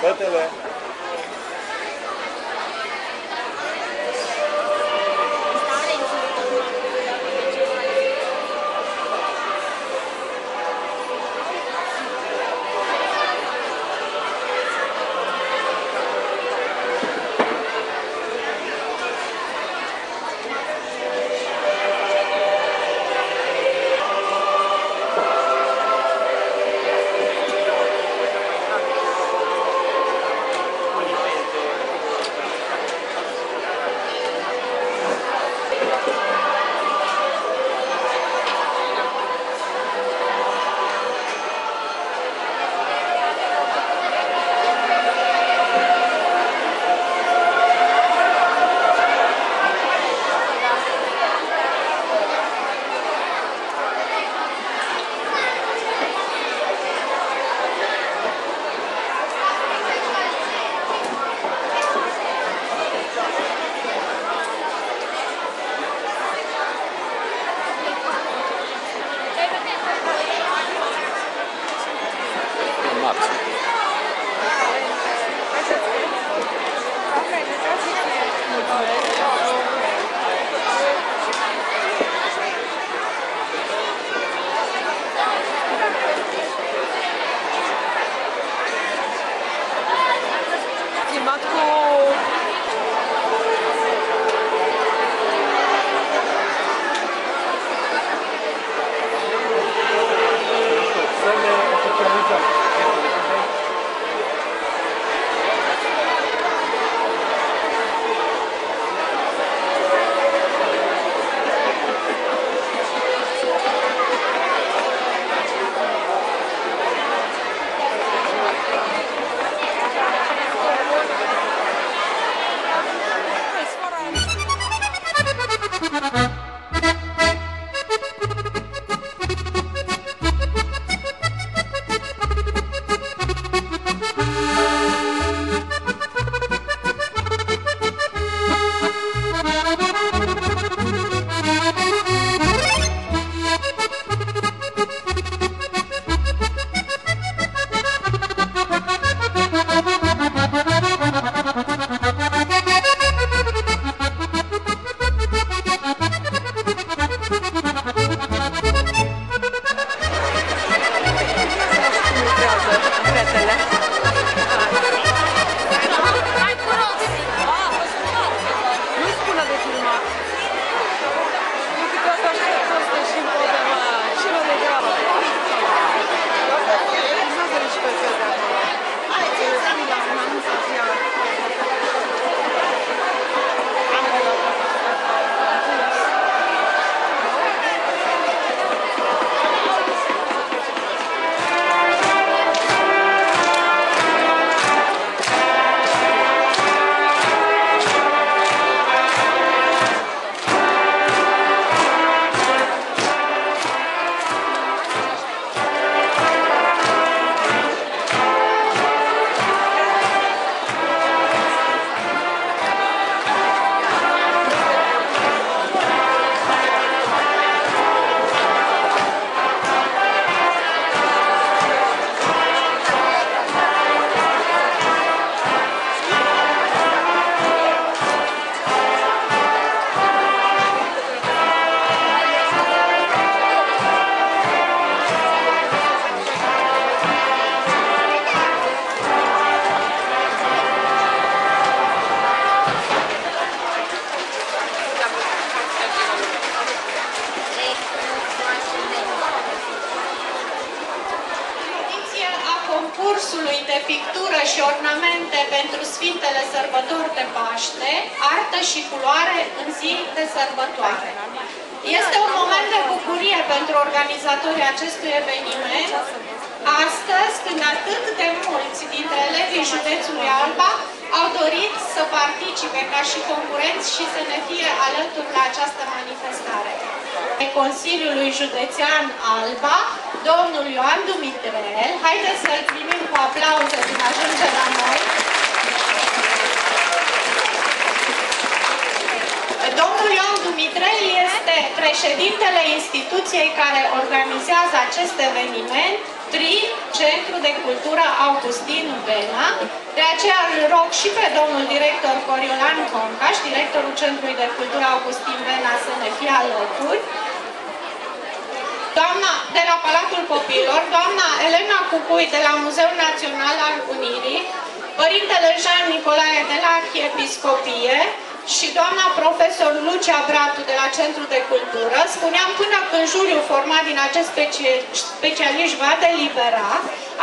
fetele. concursului de pictură și ornamente pentru Sfintele Sărbători de Paște, artă și culoare în zi de sărbătoare. Este un moment de bucurie pentru organizatorii acestui eveniment, astăzi, când atât de mulți dintre elevii județului Alba au dorit să participe ca și concurenți și să ne fie alături la această manifestare. Consiliului Județean Alba, domnul Ioan Dumitrel, haideți să-l primim cu aplauze când ajunge la noi. Domnul Ioan Dumitrel este președintele instituției care organizează acest eveniment, TRI, Centru de Cultură Augustin Bena. De aceea îl rog și pe domnul director Coriolan Concaș, directorul Centrului de Cultură Augustin Bena, să ne fie alături. Doamna de la Palatul Copiilor, doamna Elena Cucui de la Muzeul Național al Unirii, părintele Jean Nicolae de la Arhiepiscopie și doamna profesor Lucia Bratu de la Centrul de Cultură. Spuneam, până când juriul format din acest specialiști va delibera,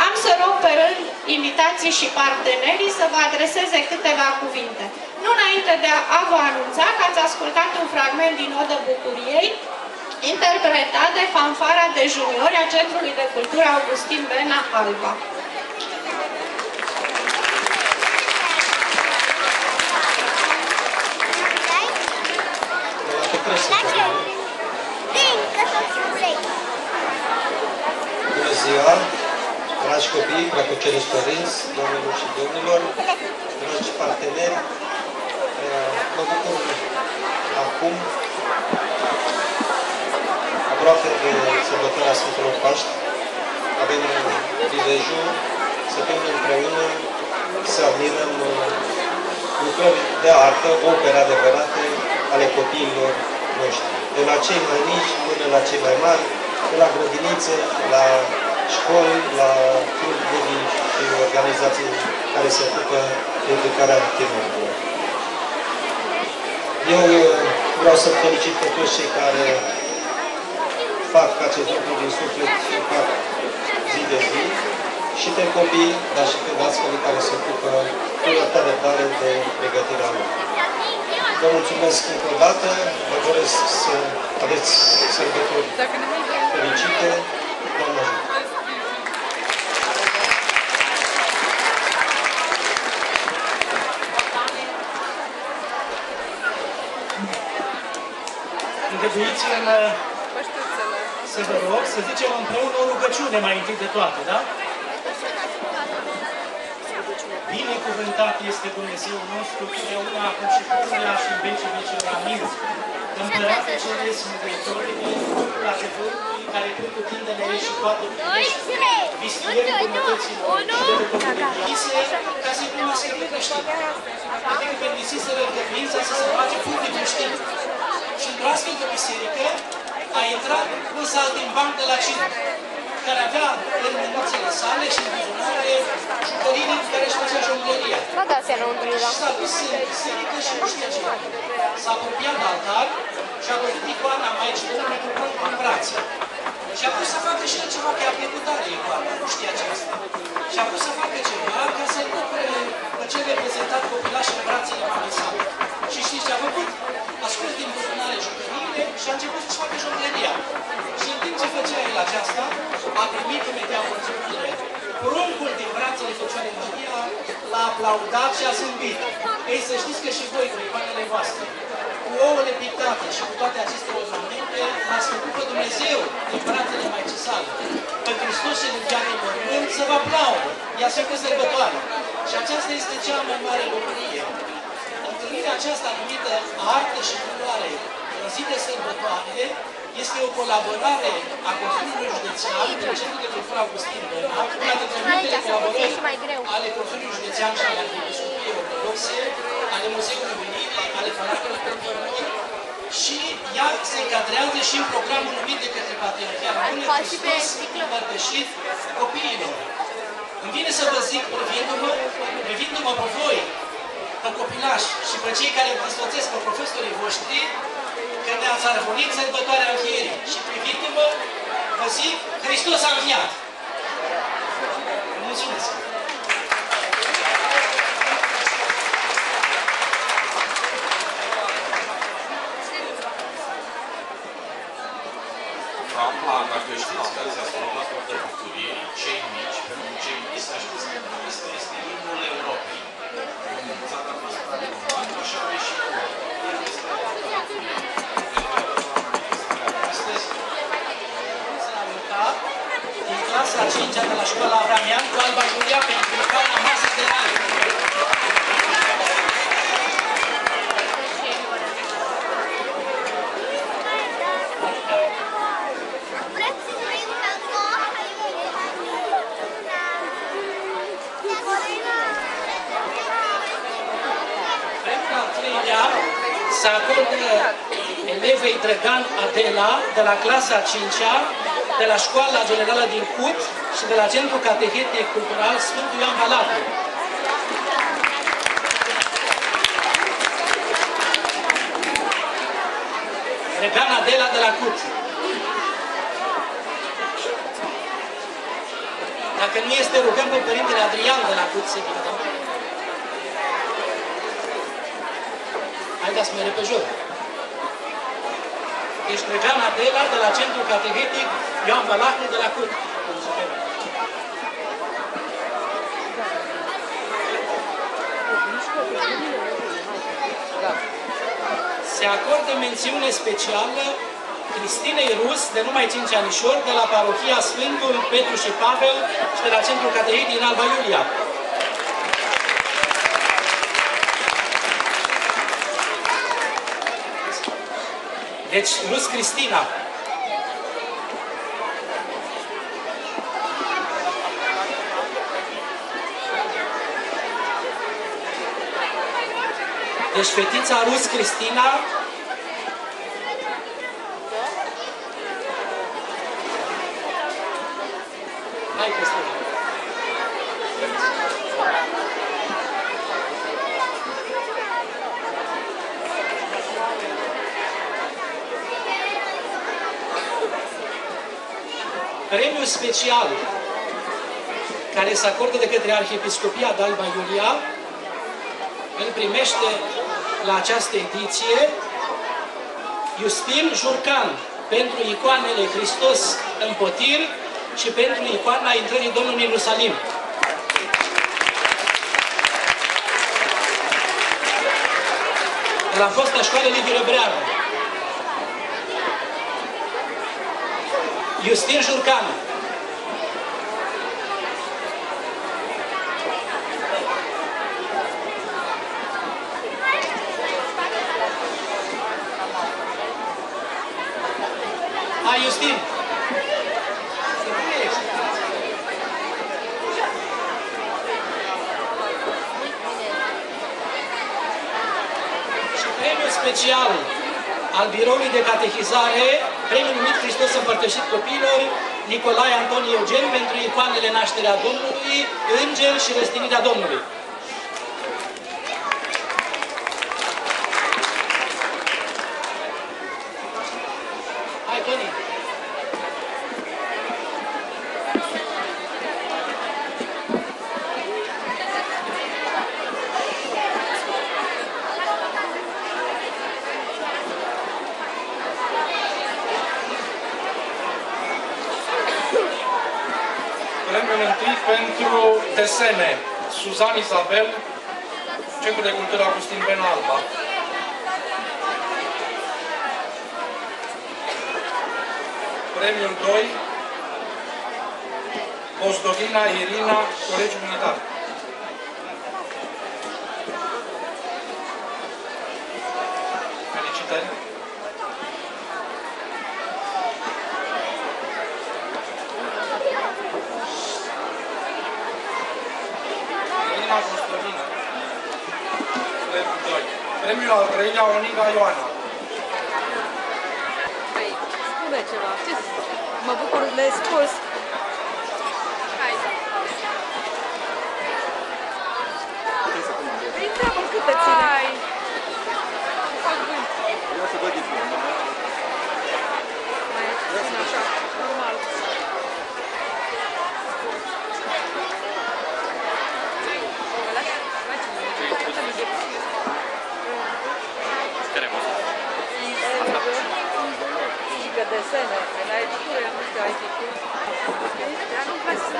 am să rog pe rând invitații și partenerii să vă adreseze câteva cuvinte. Nu înainte de a vă anunța că ați ascultat un fragment din Odă Bucuriei, interpretat de fanfara de juniori a Centrului de Cultură Augustin Bena Alba. Bună ziua, dragi copii, dragi părinți, doamnelor și domnilor, dragi parteneri, mă bucur acum, aproape de sărbătoarea Sfântelor Paști, avem prilejul să fim împreună, să admirăm lucrări de artă, opere adevărate ale copiilor noștri. De la cei mai mici până la cei mai mari, de la grădinițe, la școli, la cluburi și organizații care se ocupă de educarea tinerilor. Eu vreau să felicit pe toți cei care fac acest lucru din suflet și fac zi de zi, și pe copii, dar și pe dascălii care se ocupă cu atâta răbdare de pregătirea lor. Vă mulțumesc încă o dată, vă doresc să aveți sărbători fericite. Doamne ajută! Îngăduiți-mi să vă rog să zicem împreună o rugăciune mai întâi de toate, da? Binecuvântat este Dumnezeu nostru, totdeauna, acum și pururea și în vecii vecilor. Amin. Împărate Ceresc, Mântuitorule, Duhul adevărului, care pretutindene și toate privești, vistuieri bunătăților și de rugămințise, ca să-i cunoască pe creștini. Adică permisiseră îngăduința să se face punct de știri. Și într-o astfel de biserică a intrat un saltimbanc de la cină, care avea în mânuțele sale și în buzunare jucărinii cu care își făcea jongleria. S-a dus în biserică și nu știa ce. S-a apropiat de altar și a văzut icoana Maicii Domnului în brațe. Și a pus să facă și el ceva, că a plăcut tare icoana, nu știa ce asta. Și a pus să facă ceva ca să-l bucure pe cel reprezentat copilaș în brațele mamei sale. Și știți ce a făcut? A scos din buzunare jucăriile și a început să-și facă jongleria. Și în timp ce făcea el aceasta, a primit imediat mulțumire. Pruncul din brațele Fecioarei Maria l-a aplaudat și a zâmbit. Ei, să știți că și voi, cu icoanele voastre, cu ouăle pictate și cu toate aceste ornamente, l-ați făcut pe Dumnezeu din brațele Maicii sale. Pe Hristos cel înviat din mormânt să vă aplaudă. I-a făcut sărbătoare. Și aceasta este cea mai mare bucurie. Întâlnirea aceasta numită Artă și Culoare în zi de sărbătoare este o colaborare a Consiliului Județean cu Centrul de Cultură Augustin Bena, una dintre multele colaborări ale Consiliului Județean și ale Arhiepiscopiei Ortodoxe, ale Muzeului Unirii, ale Palatului Copiilor, și ea se încadrează și în programul numit de către Patriarhia Română Hristos împărtășit copiilor. Îmi vine să vă zic, privindu-mă pe voi, pe copilași și pe cei care vă însoțesc, pe profesorii voștri, că ne-ați armonit sărbătoarea învierii. Și privindu-mă, vă zic, Hristos a înviat! Mulțumesc! Acum, dacă știți că ați ascultat o bucurie, cei mici, pentru cei mici, să știți că este imnul Europei. În țara noastră, așa aveți și eu. Astăzi, din clasa 5-a de la școala Avramian, cu Alba Iulia, al 3-lea se acordă elevei Drăgan Adela de la clasa 5-a, de la Școala Generală din Cut și de la Centrul Catehetic Cultural Sfântul Ioan Balatu. Drăgan Adela de la Cut. Dacă nu este, rugăm pe Părintele Adrian de la Cut să vină. Haideți, mere pe jur. Deci Drăgan Adela de la Centrul Catehetic Ioan Balatu de la Cut. Se acordă mențiune specială Cristinei Rus, de numai 5 anișori, de la parohia Sfântul Petru și Pavel și de la Centrul Catehetic din Alba Iulia. Deci, Rus Cristina. Deci, fetița Rus Cristina hai, Cristina. Premiul special care se acordă de către Arhiepiscopia de Alba Iulia îl primește la această ediție Justin Jurcan pentru icoanele Hristos în potir și pentru icoana intrării Domnului în Ierusalim. De la fosta școală Liviu Răbreanu. Justin Jurcan. Hai, Justin! Și premiul special al Biroului de Catehizare, premiul numit Hristos Împărtășit Copiilor, Nicolae Antonie Eugen, pentru icoanele Nașterea Domnului, Înger și Răstignirea Domnului. Hai, Toni! Premiul întâi pentru desene, Suzan Isabel, Centrul de Cultură Augustin Bena Alba. Premiul 2, Bozdovina Irina, Colegiul Militar. Felicitări! Premiul al 3-lea, Oniga Ioana. Păi, spune ceva. Ce mă bucur de spus. Hai. Păi, întreabă câte ține. Hai. Fac vânt. Ia să văd diploma. Mai ține așa, normal. Că desene, la editură, nu știu, ai editură. Dar nu vreau să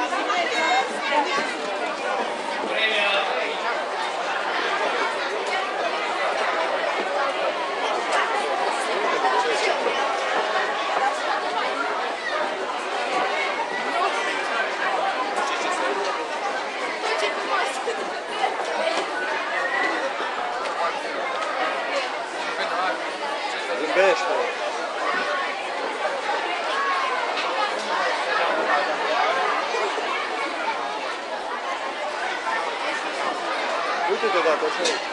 Zâmbește! Uite deodată, ce aici?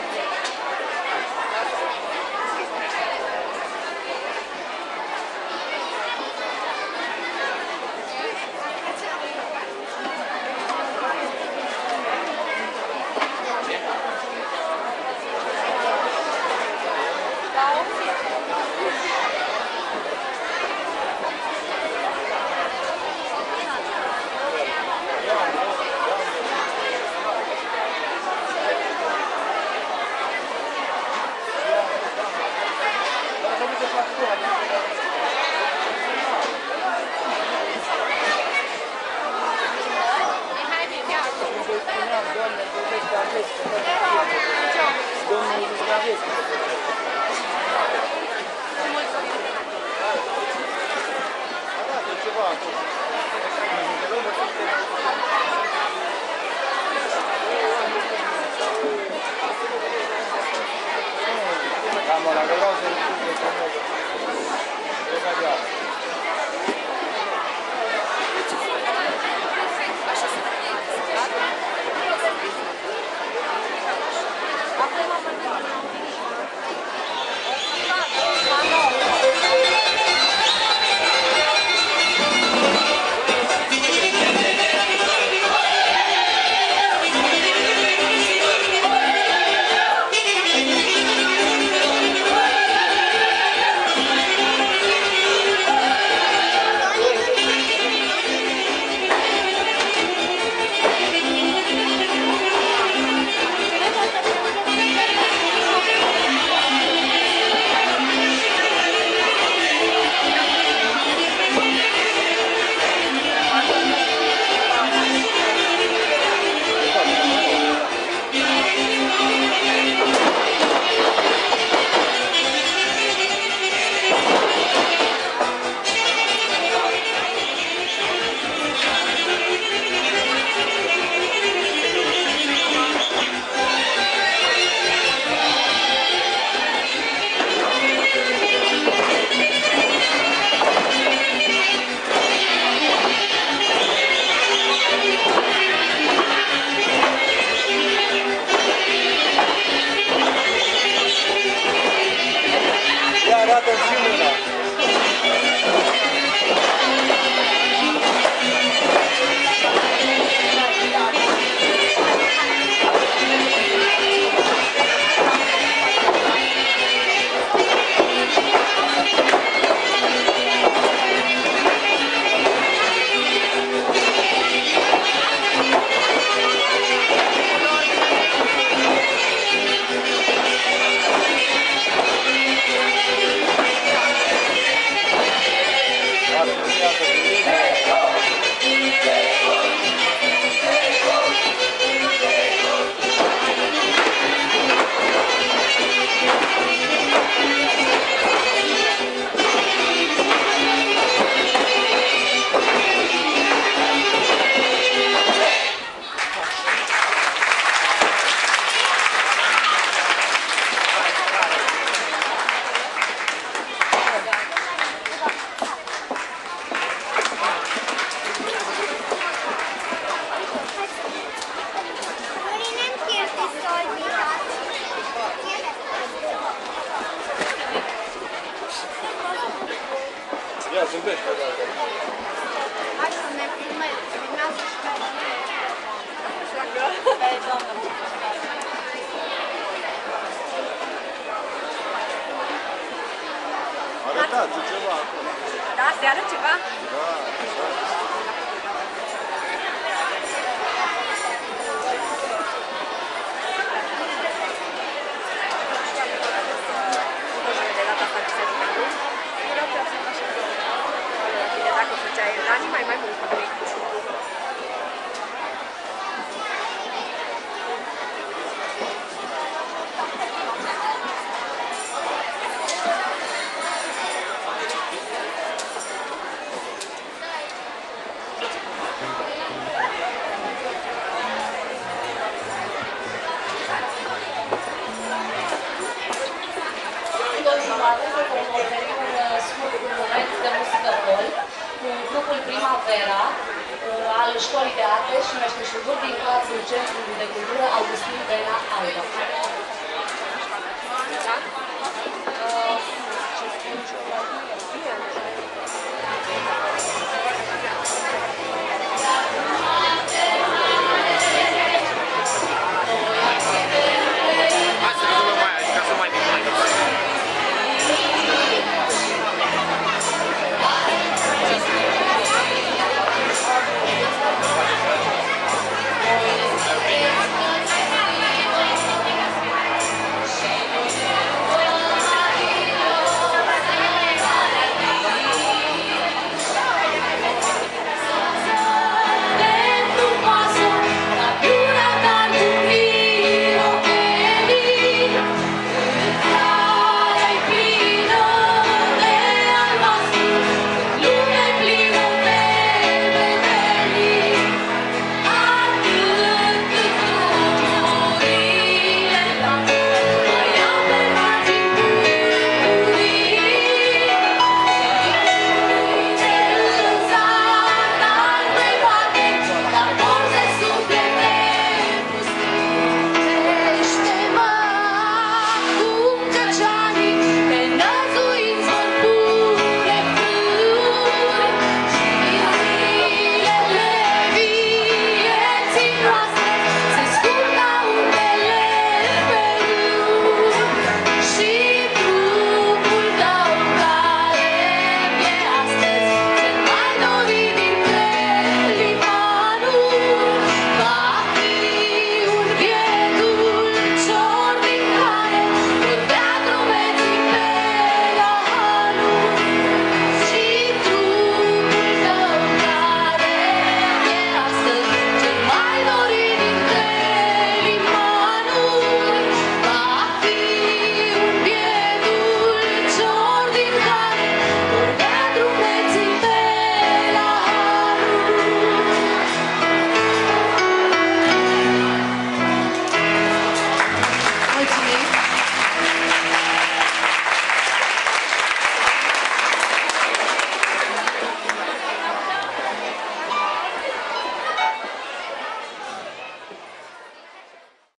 Arătați ceva acolo. Da, seară ceva? Da, Dacă făceai la nimai mai mult cu grupul Primavera al Școlii de Arte și Meșteșuguri din cadrul Centrului de Cultură Augustin Bena Alba.